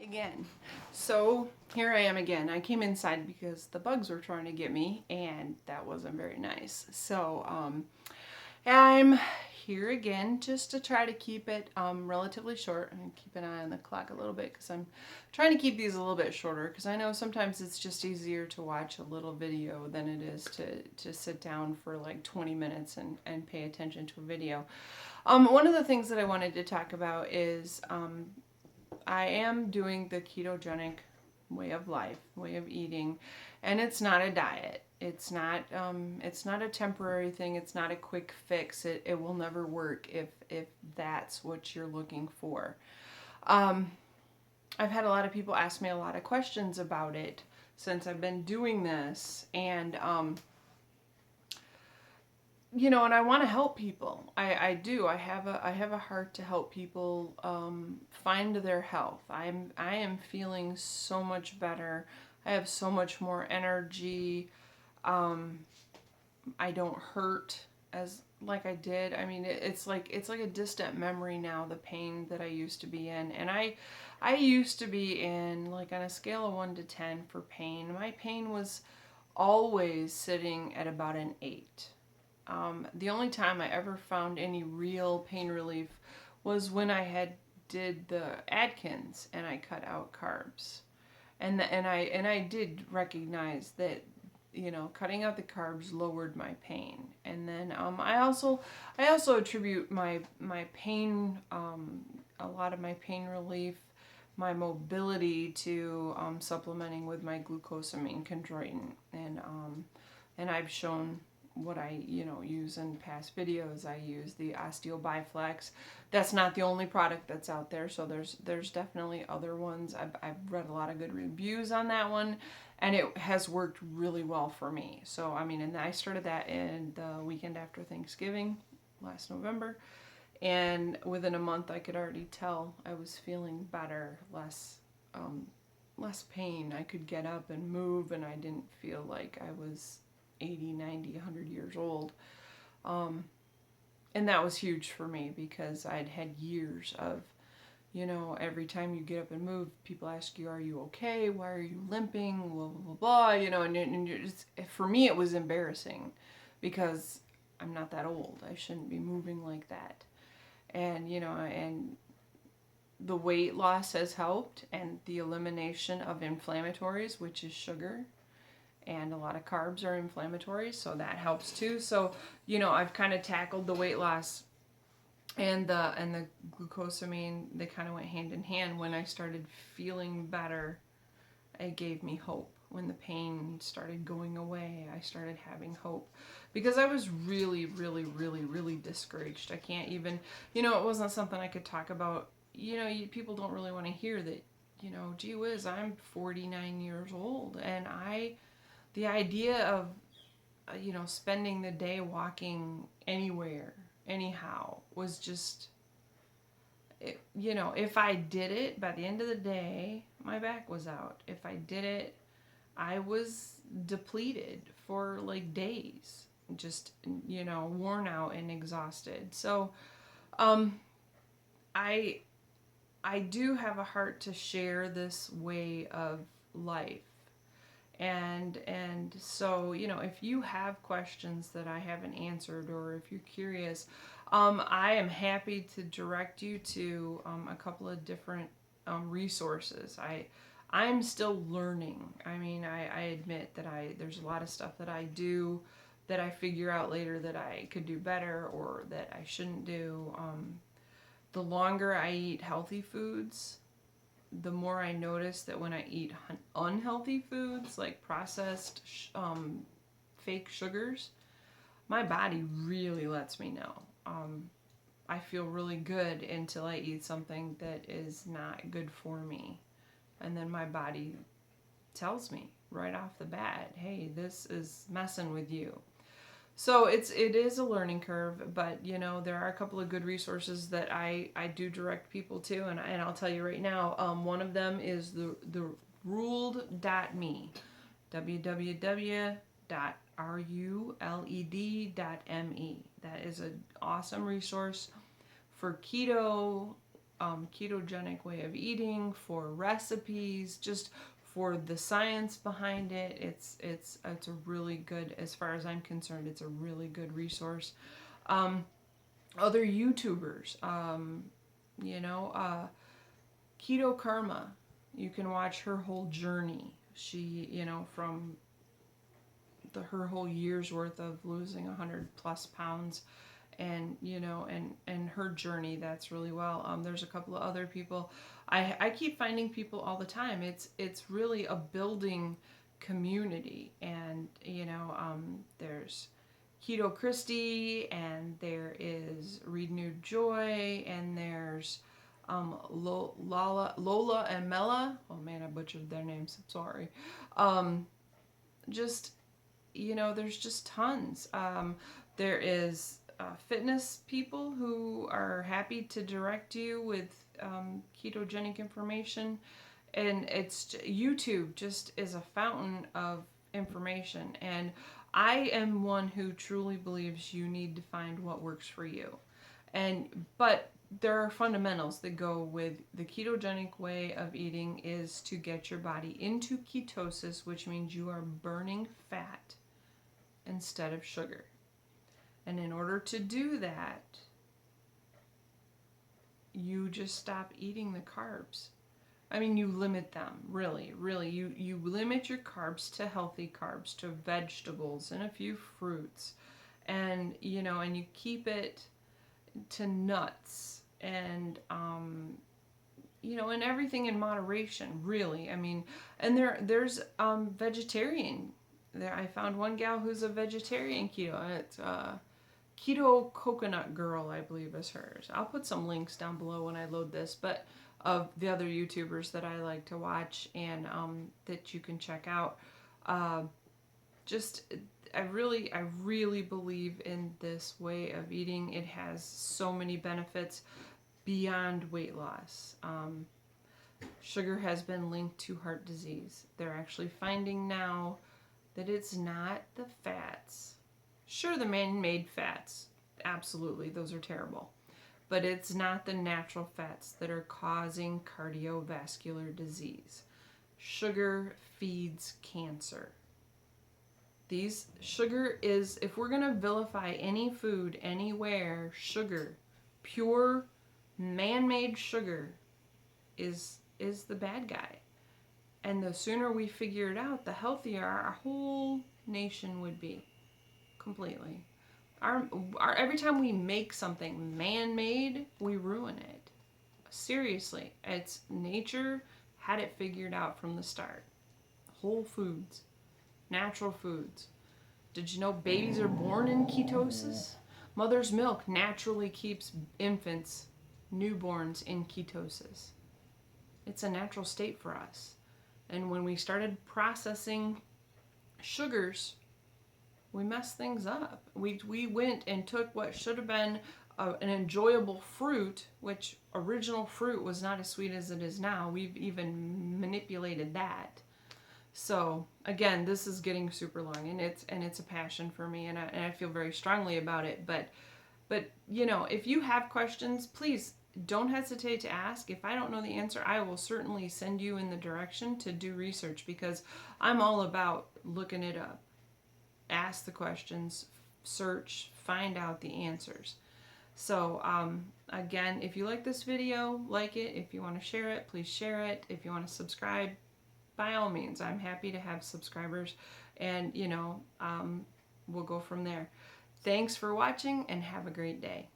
Again. So here I am again. I came inside because the bugs were trying to get me and that wasn't very nice. So I'm here again just to try to keep it relatively short and keep an eye on the clock a little bit because I'm trying to keep these a little bit shorter because I know sometimes it's just easier to watch a little video than it is to sit down for like 20 minutes and pay attention to a video. One of the things that I wanted to talk about is I am doing the ketogenic way of life, way of eating, and it's not a diet. It's not a temporary thing. It's not a quick fix. It will never work if that's what you're looking for. I've had a lot of people ask me a lot of questions about it since I've been doing this, and you know, and I want to help people. I do. I have a heart to help people find their health. I am feeling so much better. I have so much more energy. I don't hurt as like I did. I mean, it's like a distant memory now, the pain that I used to be in. And I used to be in, like, on a scale of 1 to 10 for pain. My pain was always sitting at about an 8. The only time I ever found any real pain relief was when I did the Atkins and I cut out carbs, and I did recognize that, you know, cutting out the carbs lowered my pain. And then I also attribute my pain, a lot of my pain relief, my mobility to supplementing with my glucosamine chondroitin, and I've shown what I, you know, use in past videos. I use the OsteoBiflex. That's not the only product that's out there, so there's definitely other ones. I've read a lot of good reviews on that one, and it has worked really well for me. So I mean, and I started that in the weekend after Thanksgiving last November, and within a month I could already tell I was feeling better, less pain. I could get up and move, and I didn't feel like I was 80, 90, 100 years old. And that was huge for me because I'd had years of, you know, every time you get up and move, people ask you, are you okay? Why are you limping? Blah, blah, blah, blah. You know, and for me it was embarrassing because I'm not that old. I shouldn't be moving like that. And, you know, and the weight loss has helped, and the elimination of inflammatories, which is sugar. And a lot of carbs are inflammatory, so that helps too. So, you know, I've kind of tackled the weight loss and the glucosamine. They kind of went hand in hand. When I started feeling better, it gave me hope. When the pain started going away, I started having hope because I was really, really, really, really discouraged. I can't even, you know, it wasn't something I could talk about. You know, people don't really want to hear that, you know, gee whiz, I'm 49 years old, and the idea of, you know, spending the day walking anywhere, anyhow, was just, you know, if I did it, by the end of the day, my back was out. If I did it, I was depleted for like days, just, you know, worn out and exhausted. So, I do have a heart to share this way of life. And so, you know, if you have questions that I haven't answered, or if you're curious, I am happy to direct you to a couple of different resources. I'm still learning. I mean, I admit that there's a lot of stuff that I do that I figure out later that I could do better or that I shouldn't do. The longer I eat healthy foods, the more I notice that when I eat unhealthy foods, like processed fake sugars, my body really lets me know. I feel really good until I eat something that is not good for me. And then my body tells me right off the bat, hey, this is messing with you. So it is a learning curve, but, you know, there are a couple of good resources that I do direct people to, and I'll tell you right now, one of them is the ruled.me, www.ruled.me. That is an awesome resource for keto ketogenic way of eating, for recipes, just for the science behind it. It's a really good, as far as I'm concerned, it's a really good resource. Other YouTubers, Keto Karma, you can watch her whole journey. She, from her whole year's worth of losing 100+ pounds, and and her journey, that's really well. There's a couple of other people. I keep finding people all the time. It's really a building community, and there's Keto Kristie, and there is Renewed Joy, and there's Lola and Mela. Oh man, I butchered their names. I'm sorry. Just there's just tons. There is fitness people who are happy to direct you with ketogenic information, and it's YouTube just is a fountain of information. And I am one who truly believes you need to find what works for you. But there are fundamentals that go with the ketogenic way of eating, is to get your body into ketosis, which means you are burning fat instead of sugar. And in order to do that, you just stop eating the carbs. I mean, you limit them, really. You limit your carbs to healthy carbs, to vegetables and a few fruits. And, and you keep it to nuts and, and everything in moderation, really. I mean, and there's vegetarian. I found one gal who's a vegetarian keto. It's KetoCoconutGirl, I believe, is hers. I'll put some links down below when I load this, but of the other YouTubers that I like to watch and that you can check out. I really believe in this way of eating. It has so many benefits beyond weight loss. Sugar has been linked to heart disease. They're actually finding now that it's not the fats. Sure, the man-made fats, absolutely, those are terrible. But it's not the natural fats that are causing cardiovascular disease. Sugar feeds cancer. Sugar is, if we're going to vilify any food anywhere, sugar, pure man-made sugar is the bad guy. And the sooner we figure it out, the healthier our whole nation would be. Completely. Every time we make something man-made, we ruin it. Seriously, it's nature had it figured out from the start. Whole foods, natural foods. Did you know babies are born in ketosis? Mother's milk naturally keeps infants, newborns, in ketosis. It's a natural state for us. And when we started processing sugars, we messed things up. We went and took what should have been an enjoyable fruit, which original fruit was not as sweet as it is now. We've even manipulated that. So again, this is getting super long, and it's a passion for me, and I feel very strongly about it. But if you have questions, please don't hesitate to ask. If I don't know the answer, I will certainly send you in the direction to do research, because I'm all about looking it up. Ask the questions, search, find out the answers. So again, if you like this video, like it. If you want to share it, please share it. If you want to subscribe, by all means, I'm happy to have subscribers, and we'll go from there. Thanks for watching, and have a great day.